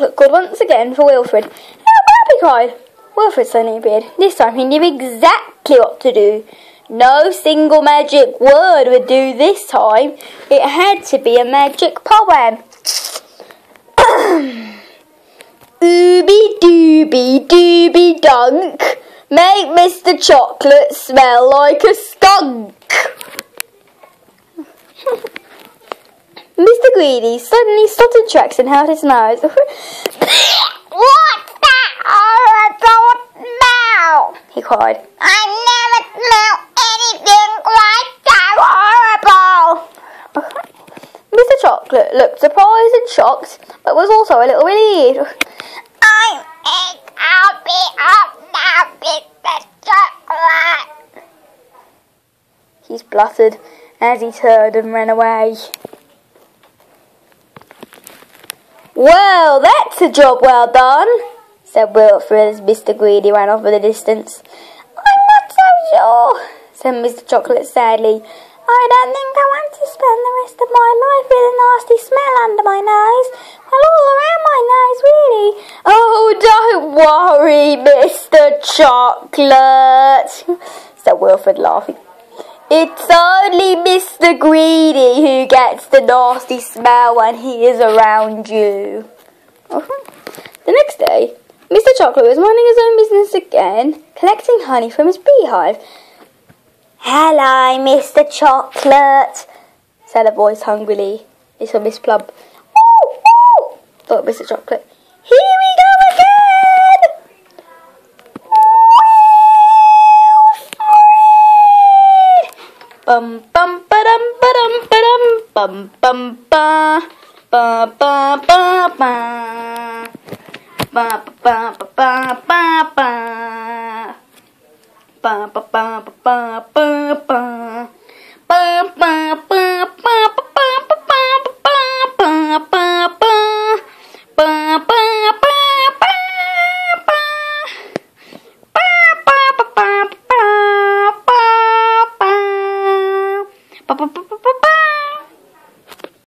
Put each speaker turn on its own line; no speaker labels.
Chocolate called once again for Wilfred. Help, help, he cried. Wilfred suddenly appeared. This time he knew exactly what to do. No single magic word would do this time. It had to be a magic poem. Ooby dooby dooby dunk, make Mr. Chocolate smell like a skunk. Mr. Greedy suddenly stopped in tracks and held his nose. What's that horrible smell? He cried. I never smelled anything quite so horrible. Mr. Chocolate looked surprised and shocked, but was also a little relieved. I'll be up now, Mr. Chocolate, he spluttered as he turned and ran away. Well, that's a job well done, said Wilfred as Mr. Greedy ran off in the distance. I'm not so sure, said Mr. Chocolate sadly. I don't think I want to spend the rest of my life with a nasty smell under my nose. Well, all around my nose, really. Oh, don't worry, Mr. Chocolate, said Wilfred, laughing. It's only Mr. Greedy who gets the nasty smell when he is around you. The next day, Mr. Chocolate was minding his own business again, collecting honey from his beehive. Hello, Mr. Chocolate, said a voice hungrily. It's from Miss Plum. Ooh, ooh, thought Mr. Chocolate. Here we go again! Wilfred! Bum bum ba-dum ba-dum ba-dum bum bum ba ba ba ba ba ba ba ba ba ba ba. Ba ba ba ba ba ba.